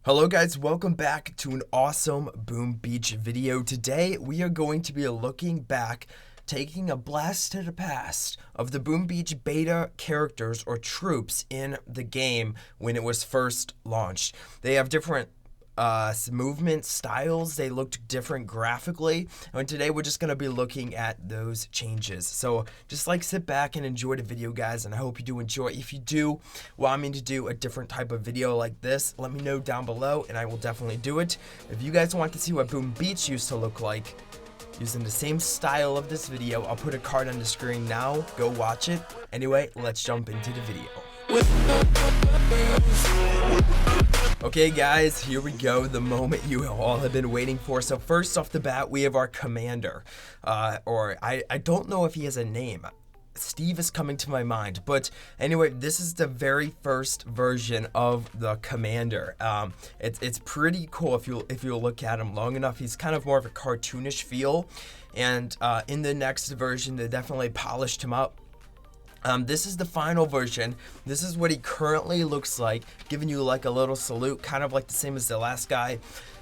Hello guys, welcome back to an awesome Boom Beach video. Today we are going to be looking back, taking a blast to the past of the Boom Beach beta characters or troops in the game when it was first launched. They have different movement styles, they looked different graphically, and today we're just going to be looking at those changes. So just sit back and enjoy the video, guys, and I hope you do enjoy. If you do want me to do a different type of video like this, let me know down below and I will definitely do it. If you guys want to see what Boom Beach used to look like using the same style of this video, I'll put a card on the screen now. Go watch it. Anyway, let's jump into the video. Okay guys, here we go, the moment you all have been waiting for. So first off the bat, we have our commander, or I don't know if he has a name. Steve is coming to my mind, but anyway, this is the very first version of the commander. It's pretty cool if you look at him long enough. He's kind of more of a cartoonish feel, and in the next version, they definitely polished him up. This is the final version. This is what he currently looks like, giving you like a little salute, kind of like the same as the last guy.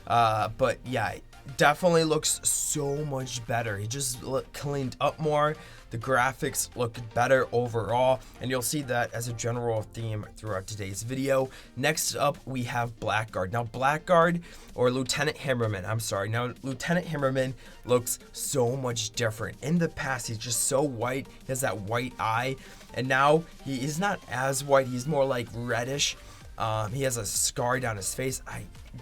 But yeah, definitely looks so much better. He just cleaned up more. The graphics look better overall, and you'll see that as a general theme throughout today's video. Next up, we have Blackguard. Now, Blackguard, or Lieutenant Hammerman, I'm sorry. Now, Lieutenant Hammerman looks so much different. In the past, he's just so white. He has that white eye, and now he's not as white. He's more like reddish. He has a scar down his face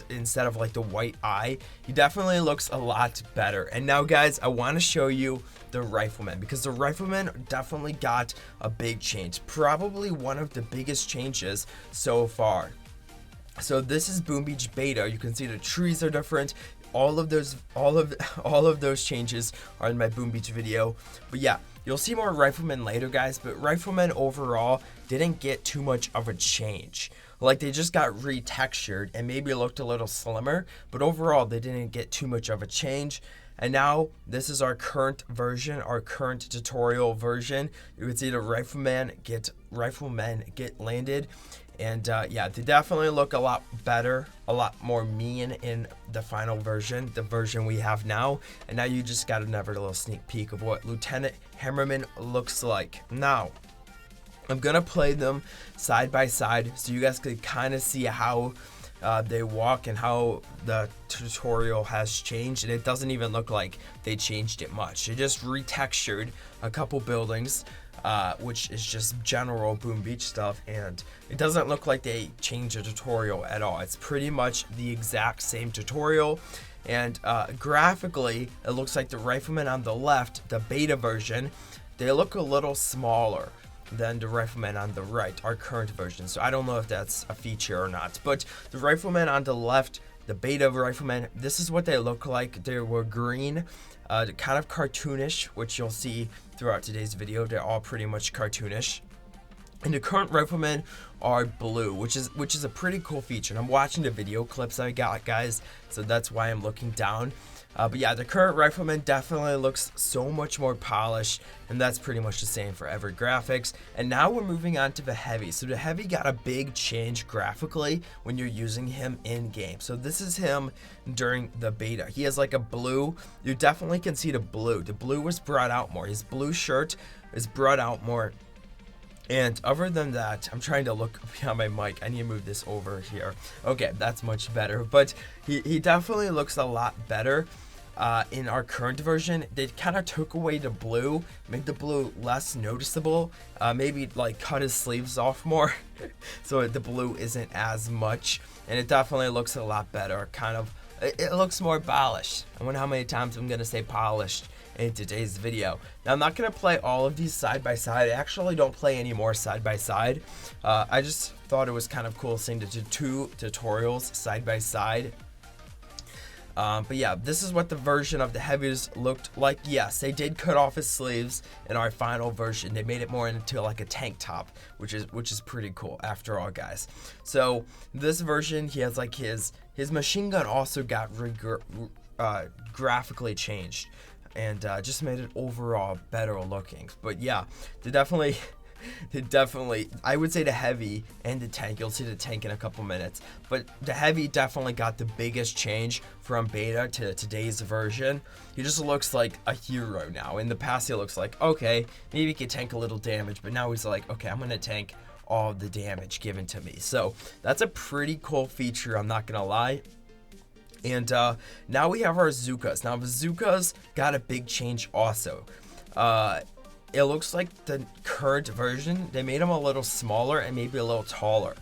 instead of like the white eye. He definitely looks a lot better. And now, guys, I want to show you the Riflemen, because the Riflemen definitely got a big change, probably one of the biggest changes so far. So this is Boom Beach beta. You can see the trees are different. All of those changes are in my Boom Beach video. But yeah, you'll see more Riflemen later, guys, but Riflemen overall didn't get too much of a change. Like, they just got retextured and maybe looked a little slimmer, but overall they didn't get too much of a change. And now this is our current version, our current tutorial version. You can see the Riflemen get landed. And yeah, they definitely look a lot better, a lot more mean in the final version, the version we have now. And now you just got another little sneak peek of what Lieutenant Hammerman looks like. Now, I'm gonna play them side by side so you guys could kind of see how they walk and how the tutorial has changed. And it doesn't even look like they changed it much. They just retextured a couple buildings, which is just general Boom Beach stuff, and it doesn't look like they changed the tutorial at all. It's pretty much the exact same tutorial. And graphically, it looks like the Riflemen on the left, the beta version, they look a little smaller than the Riflemen on the right, our current version. So I don't know if that's a feature or not, but the Riflemen on the left, the beta Riflemen, this is what they look like. They were green, kind of cartoonish, which you'll see throughout today's video. They're all pretty much cartoonish. And the current Riflemen are blue, which is a pretty cool feature. And I'm watching the video clips I got, guys, so that's why I'm looking down. But yeah, the current Rifleman definitely looks so much more polished, and that's pretty much the same for every graphics. And now we're moving on to the Heavy. So the Heavy got a big change graphically when you're using him in game. So this is him during the beta. He has like a blue. You definitely can see the blue. The blue was brought out more. His blue shirt is brought out more. And other than that, I'm trying to look behind my mic. I need to move this over here. Okay, that's much better. But he definitely looks a lot better in our current version. They kind of took away the blue, made the blue less noticeable. Maybe like cut his sleeves off more so the blue isn't as much. And it definitely looks a lot better. It looks more polished. I wonder how many times I'm going to say polished in today's video. Now, I'm not going to play all of these side by side. I actually don't play any more side by side. I just thought it was kind of cool seeing the two tutorials side by side. But yeah, this is what the version of the Heavies looked like. Yes, they did cut off his sleeves in our final version. They made it more into like a tank top, which is pretty cool after all, guys. So this version, he has like his machine gun also got graphically changed, and just made it overall better looking. But yeah, they definitely They definitely, I would say the heavy and the tank, you'll see the tank in a couple minutes, but the heavy definitely got the biggest change from beta to today's version. He just looks like a hero now. In the past, he looks like, okay, maybe he could tank a little damage, but now he's like, okay, I'm gonna tank all the damage given to me. So that's a pretty cool feature, I'm not gonna lie. And now we have our Zookas. Now the Zookas got a big change also. It looks like the current version, they made them a little smaller and maybe a little taller.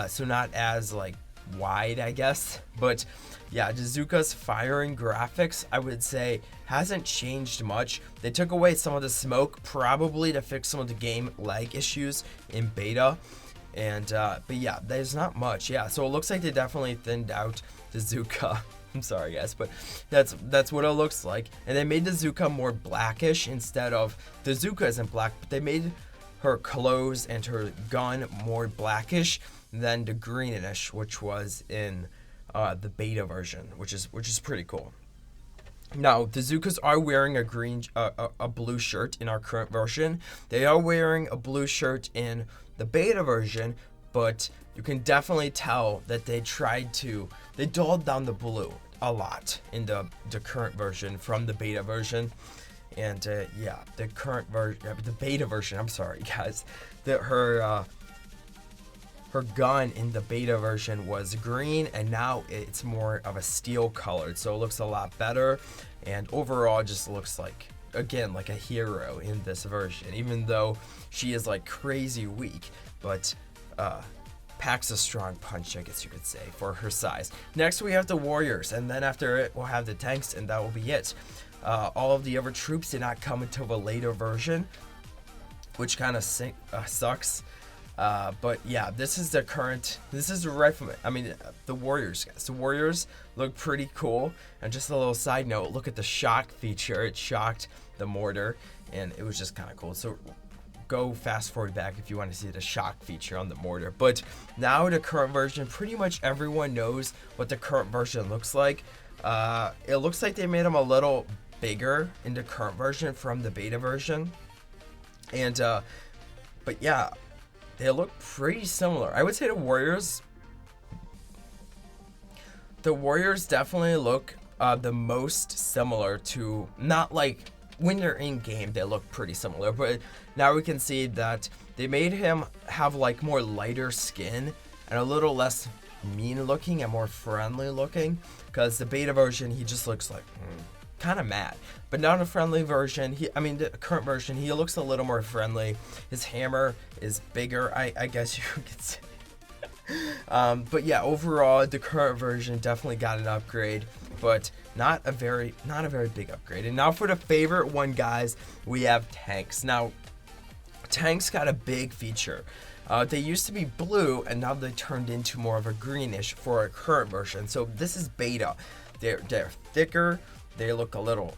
So not as like wide, I guess. But yeah, the Zooka's firing graphics, I would say, hasn't changed much. They took away some of the smoke, probably to fix some of the game lag issues in beta. And but yeah, there's not much. Yeah, so it looks like they definitely thinned out the Zooka. I'm sorry guys, but that's what it looks like. And they made the Zooka more blackish instead of, the Zooka isn't black, but they made her clothes and her gun more blackish than the greenish, which was in the beta version, which is pretty cool. Now the Zookas are wearing a blue shirt in our current version. They are wearing a blue shirt in the beta version, but you can definitely tell that they dulled down the blue a lot in the current version from the beta version. And yeah, the current version, the beta version, I'm sorry guys, her gun in the beta version was green, and now it's more of a steel colored, so it looks a lot better, and overall just looks like, again, like a hero in this version, even though she is like crazy weak, but packs a strong punch, I guess you could say, for her size. Next we have the warriors, and then after it we'll have the tanks, and that will be it. All of the other troops did not come until the later version, which kind of sucks. But yeah, this is the Riflemen. I mean, the warriors, guys. The warriors look pretty cool. And just a little side note, look at the shock feature. It shocked the mortar, and it was just kind of cool. So go fast forward back if you want to see the shock feature on the mortar. But now the current version, pretty much everyone knows what the current version looks like. It looks like they made them a little bigger in the current version from the beta version. And but yeah, they look pretty similar. I would say the warriors definitely look the most similar to, not like when they're in game they look pretty similar, but now we can see that they made him have like more lighter skin and a little less mean looking and more friendly looking, because the beta version he just looks like kind of mad. But now in the friendly version, the current version, he looks a little more friendly. His hammer is bigger, I guess you could say. But yeah, overall the current version definitely got an upgrade, but not a very big upgrade. And now for the favorite one, guys, we have tanks. Now tanks got a big feature. They used to be blue, and now they turned into more of a greenish for a current version. So this is beta. They're thicker, they look a little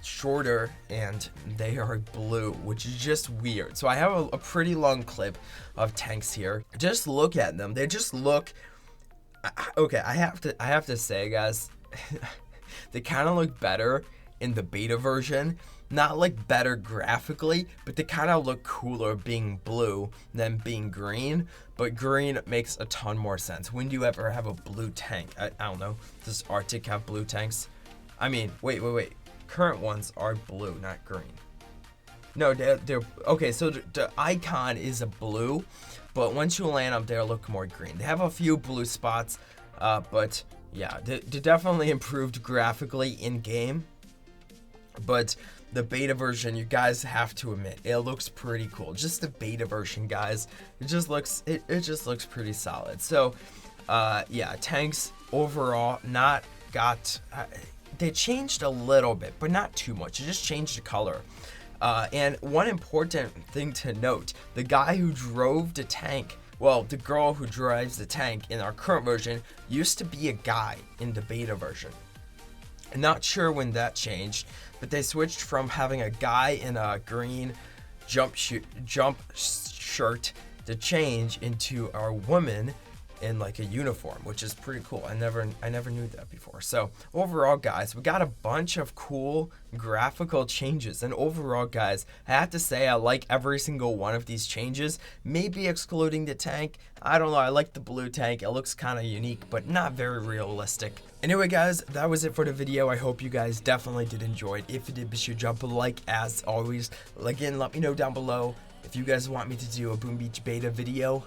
shorter, and they are blue, which is just weird. So I have a pretty long clip of tanks here. Just look at them. They just look okay. I have to say, guys, they kind of look better in the beta version. Not like better graphically, but they kind of look cooler being blue than being green. But green makes a ton more sense. When do you ever have a blue tank? I don't know. Does Arctic have blue tanks? I mean, wait. Current ones are blue, not green. No, they're okay. So the icon is a blue, but once you land them, they look more green. They have a few blue spots, but yeah, they definitely improved graphically in game. But the beta version, you guys have to admit, it looks pretty cool. Just the beta version, guys, it just looks pretty solid. So yeah, tanks overall they changed a little bit, but not too much. It just changed the color. And one important thing to note, the guy who drove the tank, well, the girl who drives the tank in our current version used to be a guy in the beta version. I'm not sure when that changed, but they switched from having a guy in a green jump shirt to change into our woman in like a uniform, which is pretty cool. I never knew that before. So overall, guys, we got a bunch of cool graphical changes, and overall, guys, I have to say I like every single one of these changes, maybe excluding the tank. I don't know, I like the blue tank. It looks kind of unique, but not very realistic. Anyway, guys, that was it for the video. I hope you guys definitely did enjoy it. If you did, be sure to drop a like as always. Again, let me know down below if you guys want me to do a Boom Beach beta video.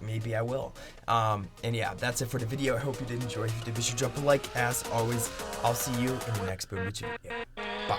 Maybe I will. And yeah, that's it for the video. I hope you did enjoy. If you did, be sure to drop a like as always. I'll see you in the next Boom Beach video. Bye.